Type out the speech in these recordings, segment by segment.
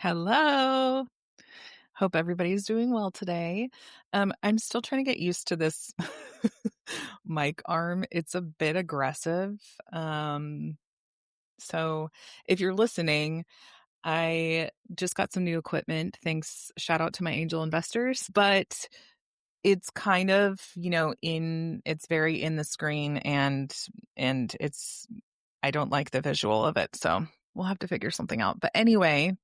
Hello. Hope everybody's doing well today. I'm still trying to get used to this mic arm. It's a bit aggressive. So if you're listening, I just got some new equipment. Thanks. Shout out to my angel investors, but it's kind of, it's very in the screen and I don't like the visual of it. So we'll have to figure something out. But anyway,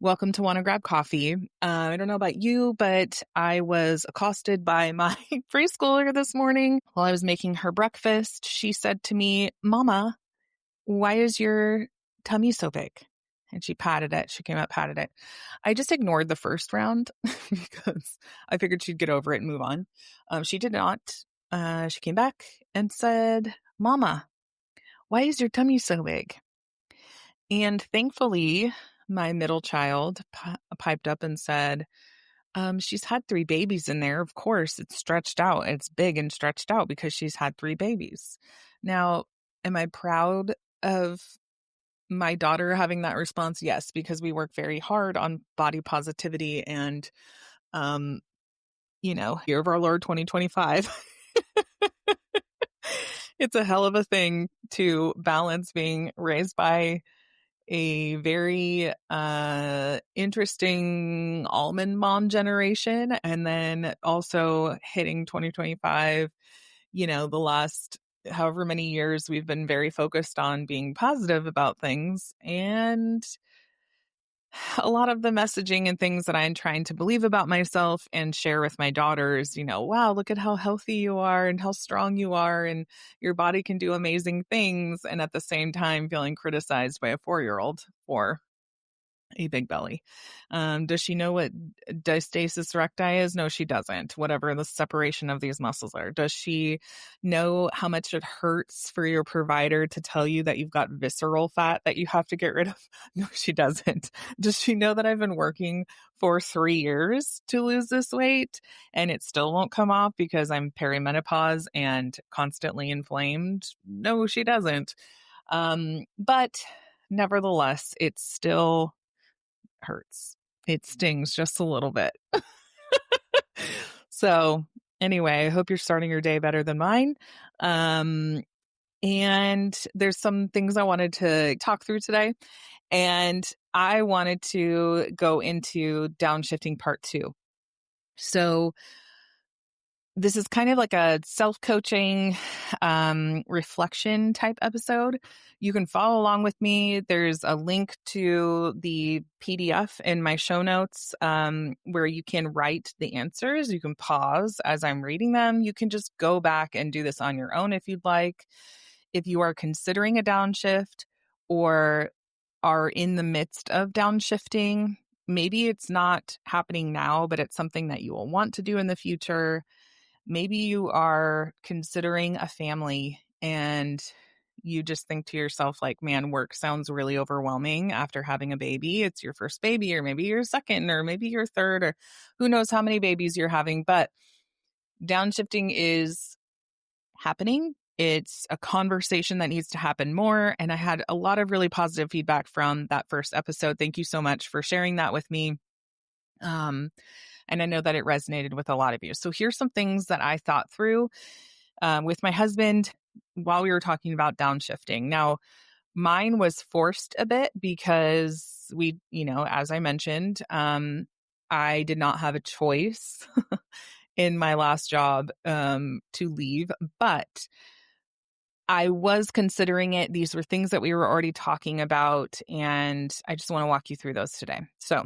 welcome to Wanna Grab Coffee. I don't know about you, but I was accosted by my preschooler this morning while I was making her breakfast. She said to me, "Mama, why is your tummy so big?" And she patted it. She came up, patted it. I just ignored the first round because I figured she'd get over it and move on. She did not. She came back and said, "Mama, why is your tummy so big?" And thankfully, my middle child piped up and said, she's had 3 babies in there. Of course, it's stretched out. It's big and stretched out because she's had 3 babies. Now, am I proud of my daughter having that response? Yes, because we work very hard on body positivity and, year of our Lord 2025. It's a hell of a thing to balance being raised by a very interesting almond mom generation and then also hitting 2025, the last however many years we've been very focused on being positive about things, and a lot of the messaging and things that I'm trying to believe about myself and share with my daughters, wow, look at how healthy you are and how strong you are and your body can do amazing things. And at the same time, feeling criticized by a 4-year-old for a big belly. Does she know what diastasis recti is? No, she doesn't. Whatever the separation of these muscles are. Does she know how much it hurts for your provider to tell you that you've got visceral fat that you have to get rid of? No, she doesn't. Does she know that I've been working for 3 years to lose this weight and it still won't come off because I'm perimenopause and constantly inflamed? No, she doesn't. But nevertheless, it still hurts. It stings just a little bit. So anyway, I hope you're starting your day better than mine. And there's some things I wanted to talk through today. And I wanted to go into downshiftting part 2. So this is kind of like a self-coaching reflection type episode. You can follow along with me. There's a link to the PDF in my show notes where you can write the answers. You can pause as I'm reading them. You can just go back and do this on your own if you'd like. If you are considering a downshift or are in the midst of downshifting, maybe it's not happening now, but it's something that you will want to do in the future. Maybe you are considering a family and you just think to yourself, like, man, work sounds really overwhelming after having a baby. It's your first baby, or maybe your second, or maybe your third, or who knows how many babies you're having. But downshifting is happening. It's a conversation that needs to happen more. And I had a lot of really positive feedback from that first episode. Thank you so much for sharing that with me. And I know that it resonated with a lot of you. So here's some things that I thought through with my husband while we were talking about downshifting. Now, mine was forced a bit because we, as I mentioned, I did not have a choice in my last job to leave, but I was considering it. These were things that we were already talking about, and I just want to walk you through those today. So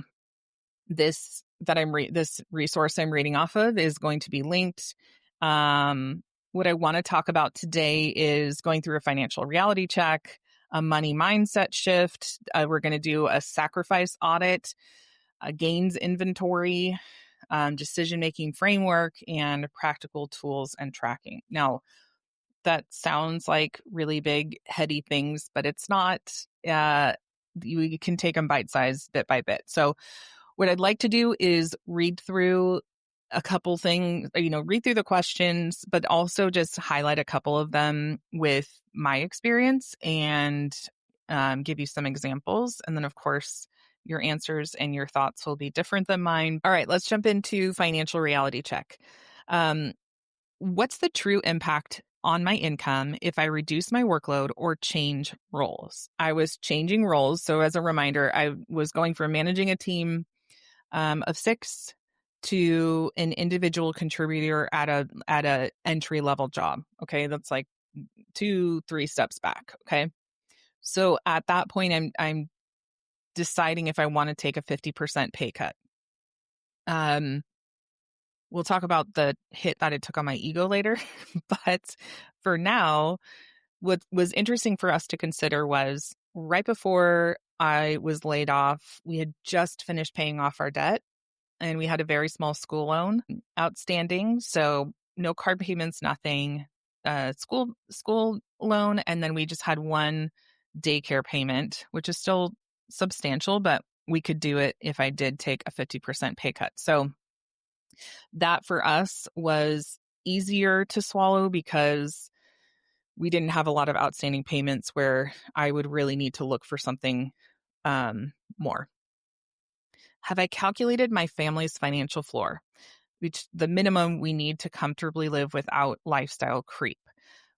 this resource I'm reading off of is going to be linked. What I want to talk about today is going through a financial reality check, a money mindset shift. We're going to do a sacrifice audit, a gains inventory, decision-making framework, and practical tools and tracking. Now, that sounds like really big, heady things, but it's not. You can take them bite-sized, bit by bit. So what I'd like to do is read through a couple things, read through the questions, but also just highlight a couple of them with my experience and give you some examples. And then, of course, your answers and your thoughts will be different than mine. All right, let's jump into financial reality check. What's the true impact on my income if I reduce my workload or change roles? I was changing roles. So as a reminder, I was going from managing a team of 6 to an individual contributor at a entry level job. Okay, that's like 2-3 steps back. Okay, so at that point, I'm deciding if I want to take a 50% pay cut. We'll talk about the hit that it took on my ego later, but for now, what was interesting for us to consider was right before I was laid off, we had just finished paying off our debt and we had a very small school loan outstanding. So no card payments, nothing, school loan. And then we just had one daycare payment, which is still substantial, but we could do it if I did take a 50% pay cut. So that for us was easier to swallow because we didn't have a lot of outstanding payments where I would really need to look for something more. Have I calculated my family's financial floor, which the minimum we need to comfortably live without lifestyle creep?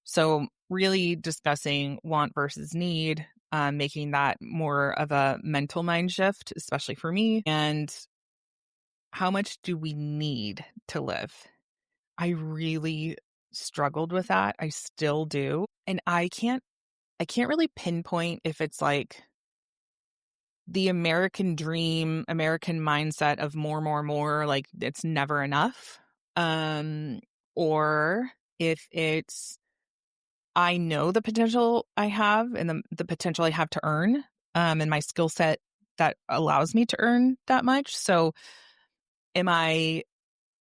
So really discussing want versus need, making that more of a mental mind shift, especially for me. And how much do we need to live? I really struggled with that. I still do. And I can't really pinpoint if it's like the American dream, American mindset of more, like it's never enough. Or if it's, I know the potential I have and the potential I have to earn, and my skill set that allows me to earn that much. So am I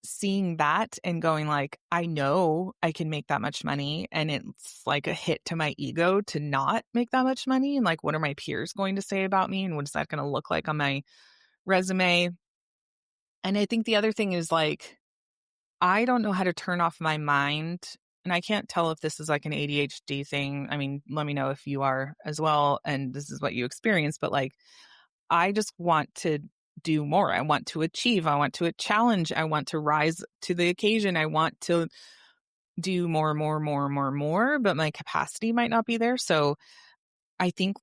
seeing that and going like, I know I can make that much money, and it's like a hit to my ego to not make that much money, and like what are my peers going to say about me, and what is that going to look like on my resume? And I think the other thing is like, I don't know how to turn off my mind, and I can't tell if this is like an ADHD thing. I mean, let me know if you are as well and this is what you experience, but like I just want to do more. I want to achieve. I want to challenge. I want to rise to the occasion. I want to do more, but my capacity might not be there. So I think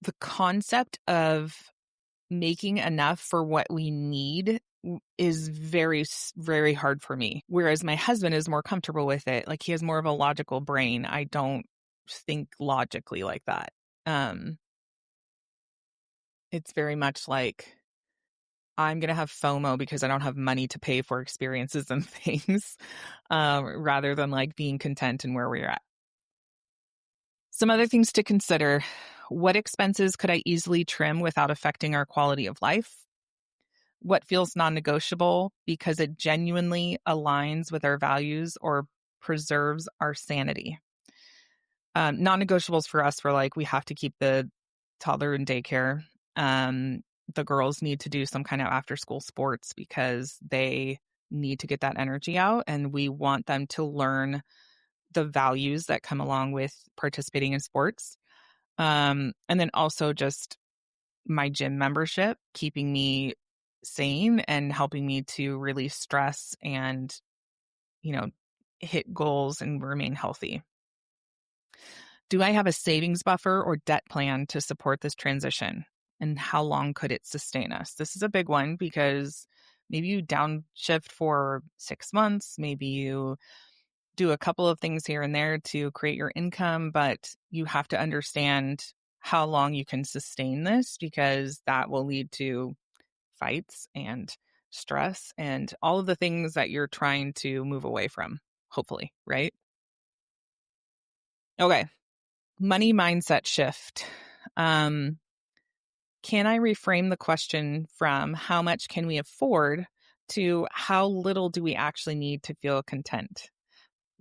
the concept of making enough for what we need is very, very hard for me. Whereas my husband is more comfortable with it. Like he has more of a logical brain. I don't think logically like that. It's very much like, I'm going to have FOMO because I don't have money to pay for experiences and things, rather than like being content in where we're at. Some other things to consider. What expenses could I easily trim without affecting our quality of life? What feels non-negotiable because it genuinely aligns with our values or preserves our sanity? Non-negotiables for us were like, we have to keep the toddler in daycare. The girls need to do some kind of after school sports because they need to get that energy out, and we want them to learn the values that come along with participating in sports. And then also just my gym membership, keeping me sane and helping me to release stress and, hit goals and remain healthy. Do I have a savings buffer or debt plan to support this transition? And how long could it sustain us? This is a big one because maybe you downshift for 6 months, maybe you do a couple of things here and there to create your income, but you have to understand how long you can sustain this because that will lead to fights and stress and all of the things that you're trying to move away from, hopefully, right? Okay. Money mindset shift. Can I reframe the question from how much can we afford to how little do we actually need to feel content?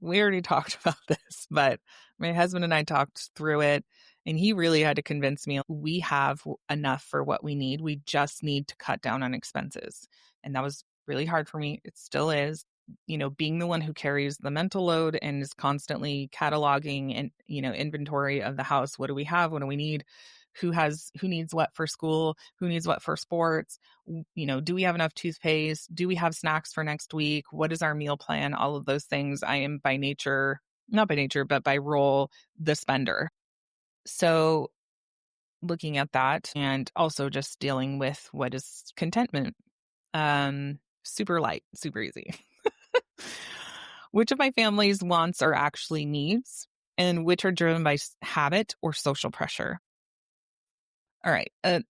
We already talked about this, but my husband and I talked through it, and he really had to convince me we have enough for what we need. We just need to cut down on expenses. And that was really hard for me. It still is. Being the one who carries the mental load and is constantly cataloging and, inventory of the house. What do we have? What do we need? who needs what for school, who needs what for sports, do we have enough toothpaste? Do we have snacks for next week? What is our meal plan? All of those things. I am by nature, not by nature, but by role, the spender. So looking at that and also just dealing with what is contentment. Super light, super easy. Which of my family's wants are actually needs and which are driven by habit or social pressure? All right. A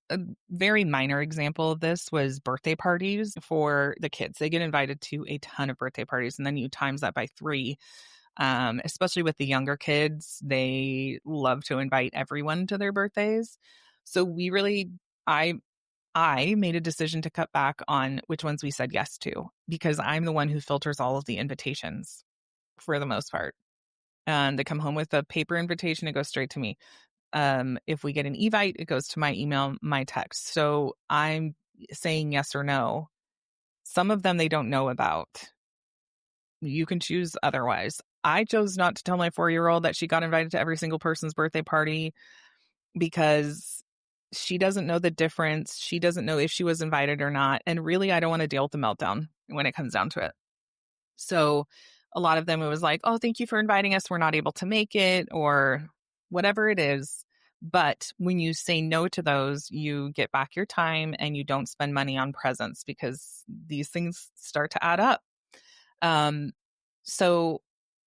very minor example of this was birthday parties for the kids. They get invited to a ton of birthday parties, and then you times that by 3. Especially with the younger kids, they love to invite everyone to their birthdays. So I made a decision to cut back on which ones we said yes to because I'm the one who filters all of the invitations for the most part. They come home with a paper invitation, it goes straight to me. If we get an evite, it goes to my email, my text. So I'm saying yes or no. Some of them they don't know about. You can choose otherwise. I chose not to tell my 4-year-old that she got invited to every single person's birthday party because she doesn't know the difference. She doesn't know if she was invited or not. And really, I don't want to deal with the meltdown when it comes down to it. So a lot of them, it was like, oh, thank you for inviting us. We're not able to make it or whatever it is. But when you say no to those, you get back your time and you don't spend money on presents because these things start to add up. So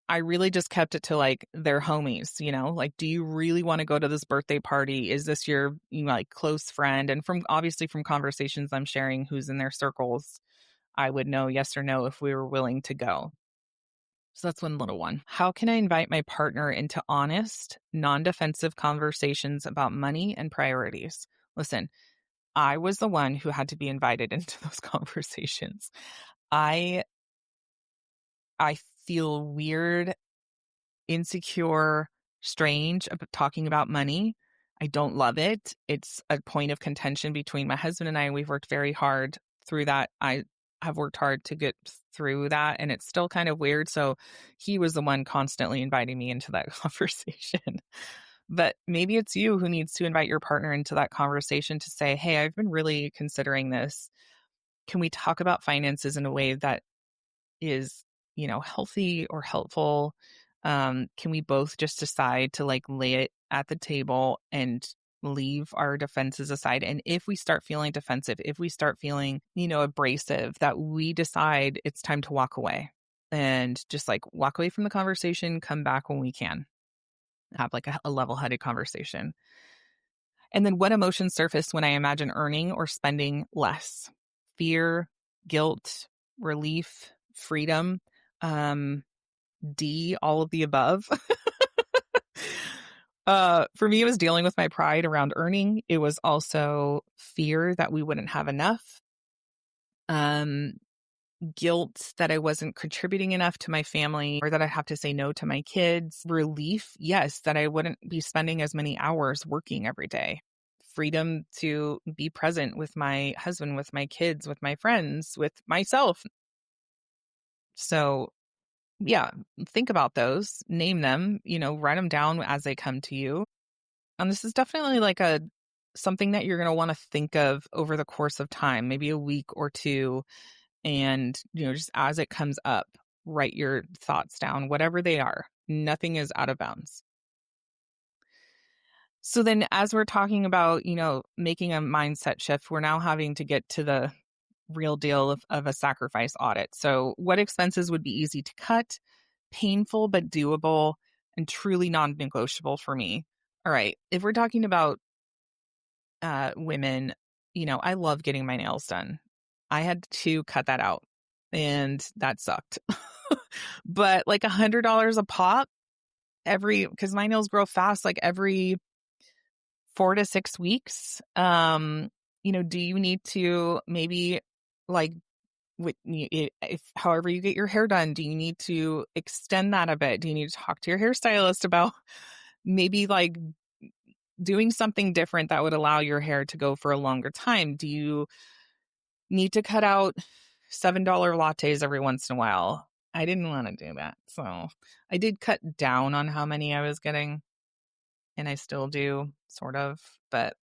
I really just kept it to like their homies, like, do you really want to go to this birthday party? Is this your like close friend? And obviously from conversations I'm sharing who's in their circles, I would know yes or no if we were willing to go. So that's one little one. How can I invite my partner into honest, non-defensive conversations about money and priorities? Listen, I was the one who had to be invited into those conversations. I feel weird, insecure, strange about talking about money. I don't love it. It's a point of contention between my husband and I. We've worked very hard through that. I have worked hard to get through that, and it's still kind of weird. So he was the one constantly inviting me into that conversation. But maybe it's you who needs to invite your partner into that conversation to say, hey, I've been really considering this. Can we talk about finances in a way that is, healthy or helpful? Can we both just decide to like lay it at the table and leave our defenses aside? And if we start feeling defensive, if we start feeling, abrasive, that we decide it's time to walk away and just like walk away from the conversation, come back when we can have like a level-headed conversation. And then what emotions surface when I imagine earning or spending less? Fear, guilt, relief, freedom, D, all of the above. For me, it was dealing with my pride around earning. It was also fear that we wouldn't have enough. Guilt that I wasn't contributing enough to my family or that I have to say no to my kids. Relief, yes, that I wouldn't be spending as many hours working every day. Freedom to be present with my husband, with my kids, with my friends, with myself. So yeah, think about those, name them, write them down as they come to you. And this is definitely like something that you're going to want to think of over the course of time, maybe a week or two. And, just as it comes up, write your thoughts down, whatever they are. Nothing is out of bounds. So then as we're talking about, making a mindset shift, we're now having to get to the real deal of a sacrifice audit. So what expenses would be easy to cut, painful but doable, and truly non-negotiable for me? All right. If we're talking about women, I love getting my nails done. I had to cut that out and that sucked. But like $100 a pop because my nails grow fast, like every 4 to 6 weeks. Do you need to maybe like if however you get your hair done, do you need to extend that a bit? Do you need to talk to your hairstylist about maybe like doing something different that would allow your hair to go for a longer time? Do you need to cut out $7 lattes every once in a while? I didn't want to do that. So I did cut down on how many I was getting. and I still do sort of, but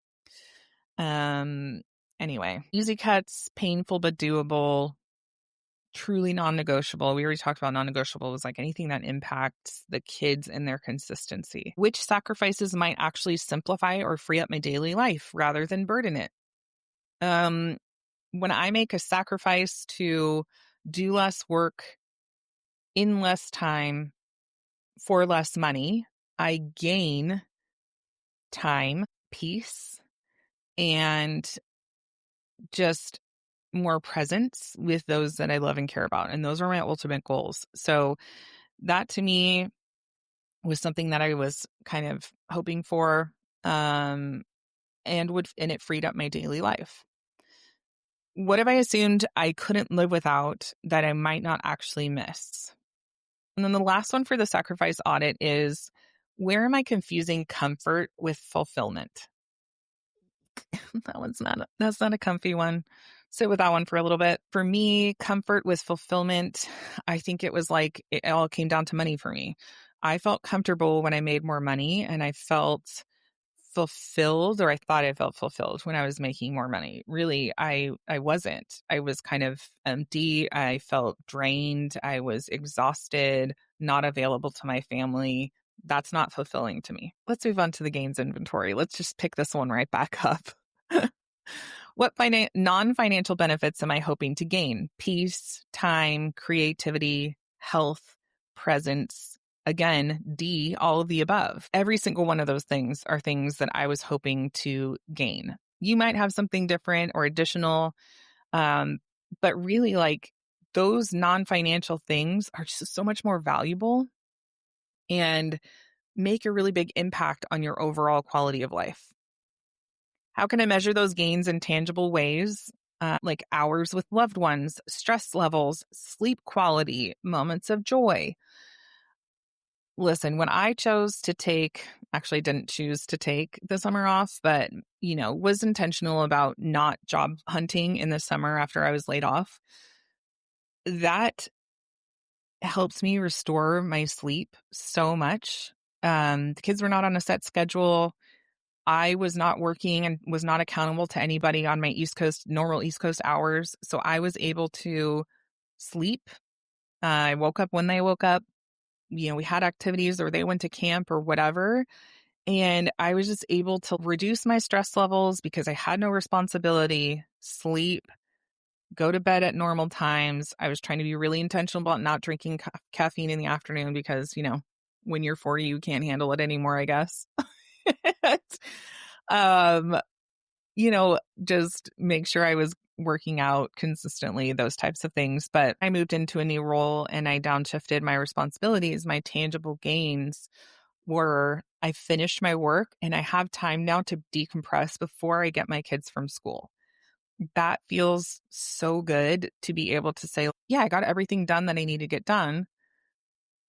um anyway, easy cuts, painful but doable, truly non-negotiable. We already talked about non-negotiable was like anything that impacts the kids and their consistency. Which sacrifices might actually simplify or free up my daily life rather than burden it? When I make a sacrifice to do less work in less time for less money, I gain time, peace, and just more presence with those that I love and care about. And those are my ultimate goals. So that to me was something that I was kind of hoping for, and it freed up my daily life. What have I assumed I couldn't live without that I might not actually miss? And then the last one for the sacrifice audit is, where am I confusing comfort with fulfillment? That's not a comfy one. Sit with that one for a little bit. For me, comfort with fulfillment, I think it was like it all came down to money for me. I felt comfortable when I made more money, and I felt fulfilled, or I thought I felt fulfilled when I was making more money. Really, I wasn't. I was kind of empty. I felt drained. I was exhausted, not available to my family. That's not fulfilling to me. Let's move on to the gains inventory. Let's just pick this one right back up. What non-financial benefits am I hoping to gain? Peace, time, creativity, health, presence. Again, D, all of the above. Every single one of those things are things that I was hoping to gain. You might have something different or additional, but really, like, those non-financial things are just so much more valuable and make a really big impact on your overall quality of life. How can I measure those gains in tangible ways? Like hours with loved ones, stress levels, sleep quality, moments of joy. Listen, when I actually didn't choose to take the summer off, but, was intentional about not job hunting in the summer after I was laid off, that helps me restore my sleep so much. The kids were not on a set schedule. I was not working and was not accountable to anybody on my normal East Coast hours. So I was able to sleep. I woke up when they woke up. We had activities, or they went to camp or whatever. And I was just able to reduce my stress levels because I had no responsibility, sleep, go to bed at normal times. I was trying to be really intentional about not drinking caffeine in the afternoon because, when you're 40, you can't handle it anymore, I guess. um, just make sure I was working out consistently, those types of things. But I moved into a new role and I downshifted my responsibilities. My tangible gains were I finished my work and I have time now to decompress before I get my kids from school. That feels so good to be able to say, yeah, I got everything done that I need to get done.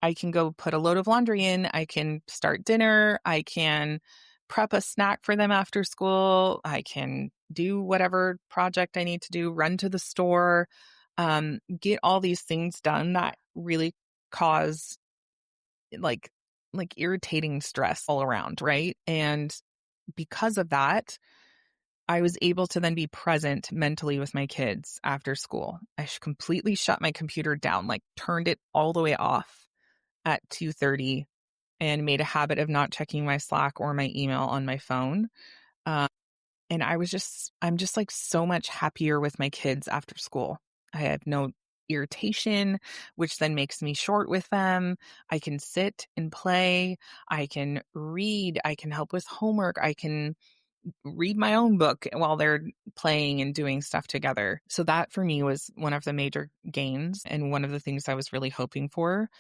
I can go put a load of laundry in. I can start dinner. I can prep a snack for them after school. I can do whatever project I need to do, run to the store, get all these things done that really cause like irritating stress all around, right? And because of that, I was able to then be present mentally with my kids after school. I completely shut my computer down, like turned it all the way off at 2:30 and made a habit of not checking my Slack or my email on my phone. And I'm just like so much happier with my kids after school. I have no irritation, which then makes me short with them. I can sit and play. I can read. I can help with homework. I can read my own book while they're playing and doing stuff together. So that for me was one of the major gains and one of the things I was really hoping for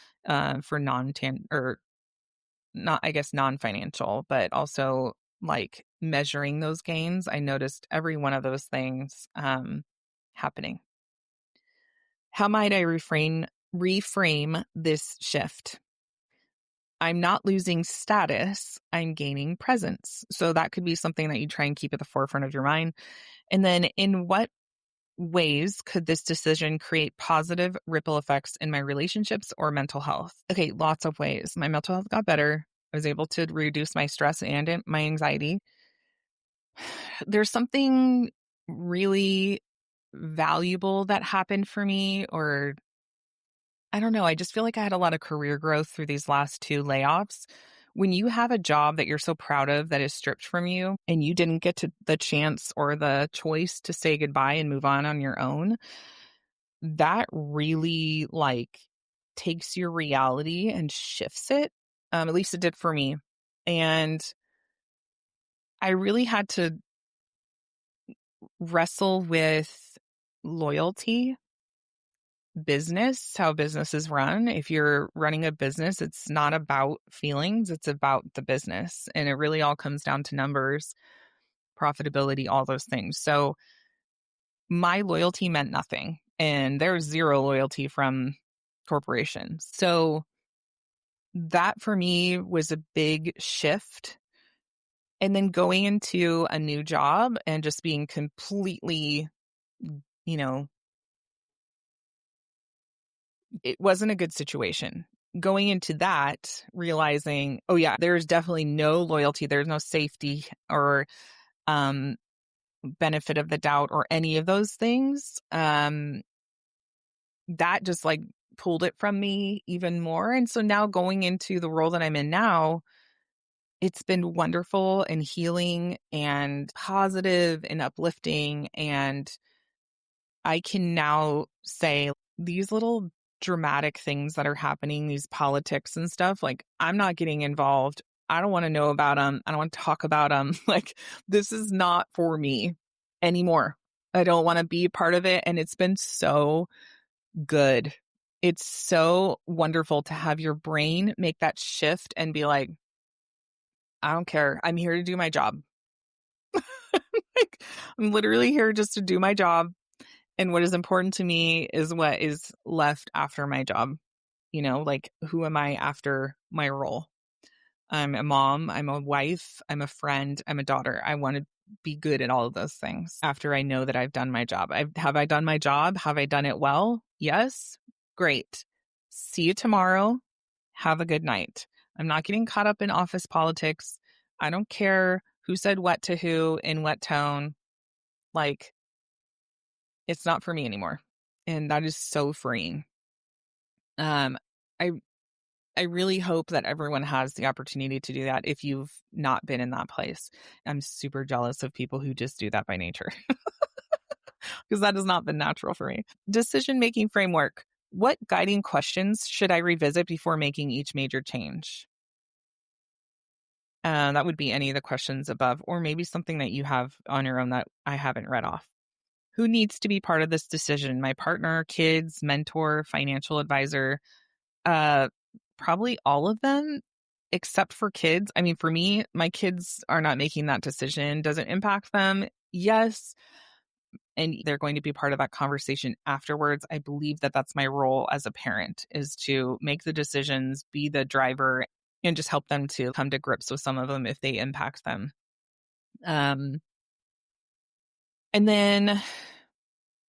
non-financial, but also like measuring those gains. I noticed every one of those things happening. How might I reframe this shift? I'm not losing status, I'm gaining presence. So that could be something that you try and keep at the forefront of your mind. And then in what ways could this decision create positive ripple effects in my relationships or mental health? Okay, lots of ways. My mental health got better. I was able to reduce my stress and my anxiety. There's something really valuable that happened for me, or I don't know. I just feel like I had a lot of career growth through these last 2 layoffs. When you have a job that you're so proud of that is stripped from you and you didn't get to the chance or the choice to say goodbye and move on your own, that really takes your reality and shifts it. At least it did for me. And I really had to wrestle with loyalty, business, how business is run. If you're running a business, it's not about feelings, it's about the business. And it really all comes down to numbers, profitability, all those things. So my loyalty meant nothing. And there's zero loyalty from corporations. So that for me was a big shift. And then going into a new job and just being completely, you know, it wasn't a good situation. Going into that, realizing, oh yeah, there's definitely no loyalty, there's no safety or um, benefit of the doubt or any of those things. That just pulled it from me even more. And so now going into the role that I'm in now, it's been wonderful and healing and positive and uplifting. And I can now say these little dramatic things that are happening, these politics and stuff, I'm not getting involved. I don't want to know about them. I don't want to talk about them. This is not for me anymore. I don't want to be a part of it. And it's been so good. It's so wonderful to have your brain make that shift and be like, I don't care. I'm here to do my job. I'm literally here just to do my job. And what is important to me is what is left after my job. Who am I after my role? I'm a mom, I'm a wife, I'm a friend, I'm a daughter. I want to be good at all of those things after I know that I've done my job. Have I done my job? Have I done it well? Yes. Great. See you tomorrow. Have a good night. I'm not getting caught up in office politics. I don't care who said what to who in what tone. It's not for me anymore. And that is so freeing. Um, I I really hope that everyone has the opportunity to do that if you've not been in that place. I'm super jealous of people who just do that by nature because that has not been natural for me. Decision-making framework. What guiding questions should I revisit before making each major change? That would be any of the questions above, or maybe something that you have on your own that I haven't read off. Who needs to be part of this decision? My partner, kids, mentor, financial advisor? Probably all of them, except for kids. I mean, for me, my kids are not making that decision. Does it impact them? Yes. And they're going to be part of that conversation afterwards. I believe that that's my role as a parent, is to make the decisions, be the driver, and just help them to come to grips with some of them if they impact them. And then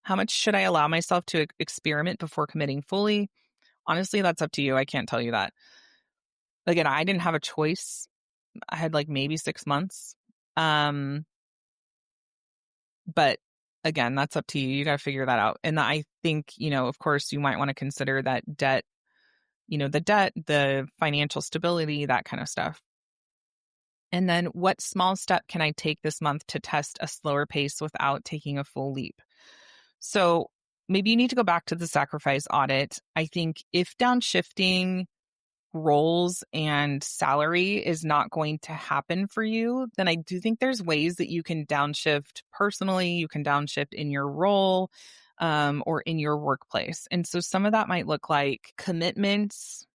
how much should I allow myself to experiment before committing fully? Honestly, that's up to you. I can't tell you that. Again, I didn't have a choice. I had maybe 6 months. But again, that's up to you. You got to figure that out. And I think, of course, you might want to consider that debt, the financial stability, that kind of stuff. And then what small step can I take this month to test a slower pace without taking a full leap? So maybe you need to go back to the sacrifice audit. I think if downshifting roles and salary is not going to happen for you, then I do think there's ways that you can downshift personally, you can downshift in your role, or in your workplace. And so some of that might look like commitments.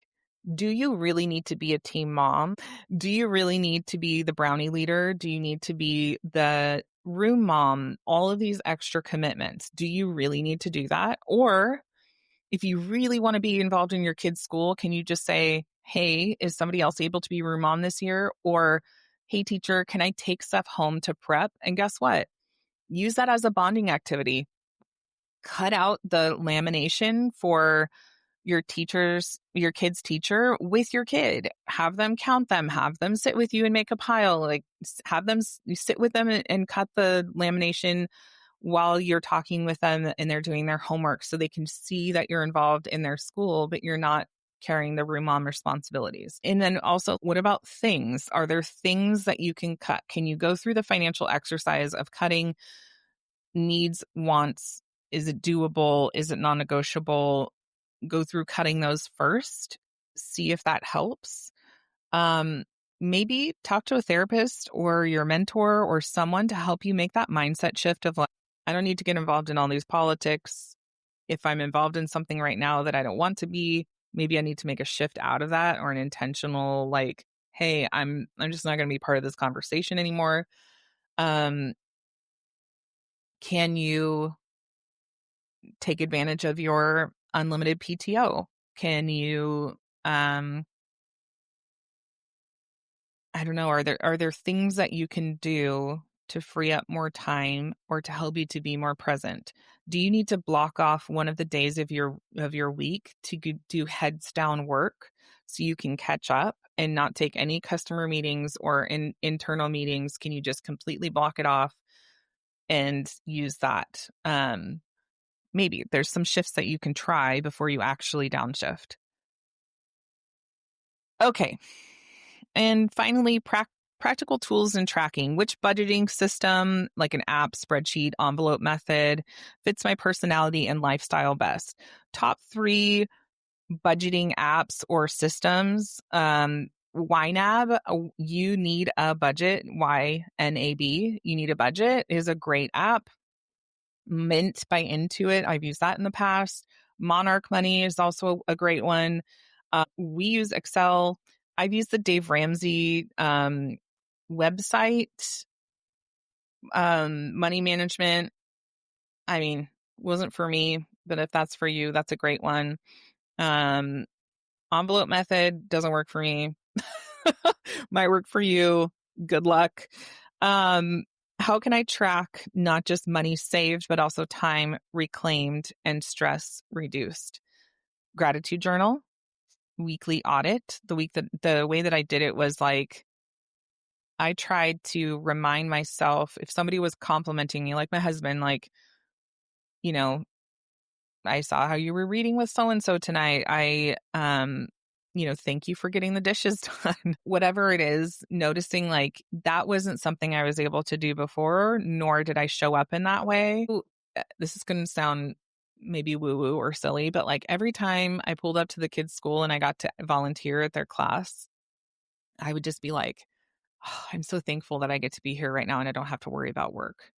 Do you really need to be a team mom? Do you really need to be the brownie leader? Do you need to be the room mom? All of these extra commitments. Do you really need to do that? Or if you really want to be involved in your kid's school, can you just say, hey, is somebody else able to be room mom this year? Or, hey, teacher, can I take stuff home to prep? And guess what? Use that as a bonding activity. Cut out the lamination for your kid's teacher with your kid. Have them count them, have them sit with you and make a pile, like have them you sit with them and cut the lamination while you're talking with them and they're doing their homework so they can see that you're involved in their school, but you're not carrying the room mom responsibilities. And then also, what about things? Are there things that you can cut? Can you go through the financial exercise of cutting needs, wants? Is it doable? Is it non-negotiable? Go through cutting those first, see if that helps. Maybe talk to a therapist or your mentor or someone to help you make that mindset shift of like, I don't need to get involved in all these politics. If I'm involved in something right now that I don't want to be, maybe I need to make a shift out of that, or an intentional like, hey, I'm just not going to be part of this conversation anymore. Can you take advantage of your unlimited PTO? Can you I don't know, are there things that you can do to free up more time or to help you to be more present? Do you need to block off one of the days of your week to do heads down work so you can catch up and not take any customer meetings or internal meetings? Can you just completely block it off and use that? Maybe there's some shifts that you can try before you actually downshift. Okay. And finally, practical tools and tracking. Which budgeting system, like an app, spreadsheet, envelope method, fits my personality and lifestyle best? Top 3 budgeting apps or systems. YNAB, you need a budget. YNAB, you need a budget, is a great app. Mint by Intuit, I've used that in the past. Monarch Money is also a great one. We use Excel. I've used the Dave Ramsey website, money management. I mean, wasn't for me, but if that's for you, that's a great one. Envelope method doesn't work for me. Might work for you. Good luck. How can I track not just money saved, but also time reclaimed and stress reduced? Gratitude journal, weekly audit. The way that I did it was like, I tried to remind myself if somebody was complimenting me, like my husband, like, you know, I saw how you were reading with so-and-so tonight. Thank you for getting the dishes done. Whatever it is, noticing like that wasn't something I was able to do before, nor did I show up in that way. This is going to sound maybe woo-woo or silly, but like every time I pulled up to the kids' school and I got to volunteer at their class, I would just be like, oh, I'm so thankful that I get to be here right now and I don't have to worry about work.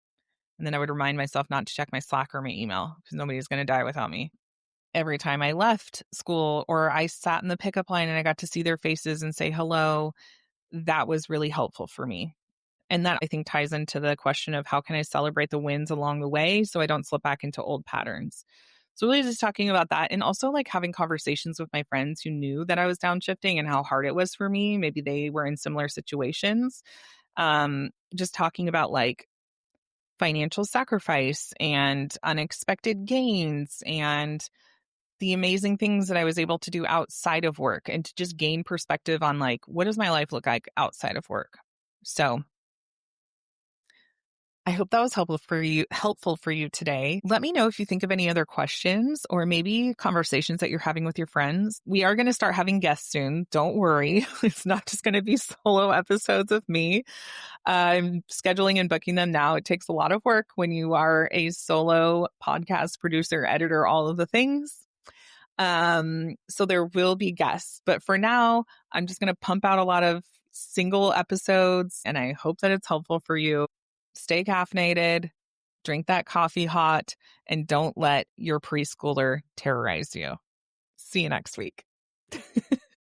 And then I would remind myself not to check my Slack or my email because nobody's going to die without me. Every time I left school or I sat in the pickup line and I got to see their faces and say hello, that was really helpful for me. And that I think ties into the question of how can I celebrate the wins along the way so I don't slip back into old patterns. So really just talking about that, and also like having conversations with my friends who knew that I was downshifting and how hard it was for me. Maybe they were in similar situations. Just talking about like financial sacrifice and unexpected gains and the amazing things that I was able to do outside of work, and to just gain perspective on like, what does my life look like outside of work? So I hope that was helpful for you today. Let me know if you think of any other questions or maybe conversations that you're having with your friends. We are going to start having guests soon. Don't worry. It's not just going to be solo episodes of me. I'm scheduling and booking them now. It takes a lot of work when you are a solo podcast producer, editor, all of the things. So there will be guests, but for now, I'm just going to pump out a lot of single episodes, and I hope that it's helpful for you. Stay caffeinated, drink that coffee hot, and don't let your preschooler terrorize you. See you next week.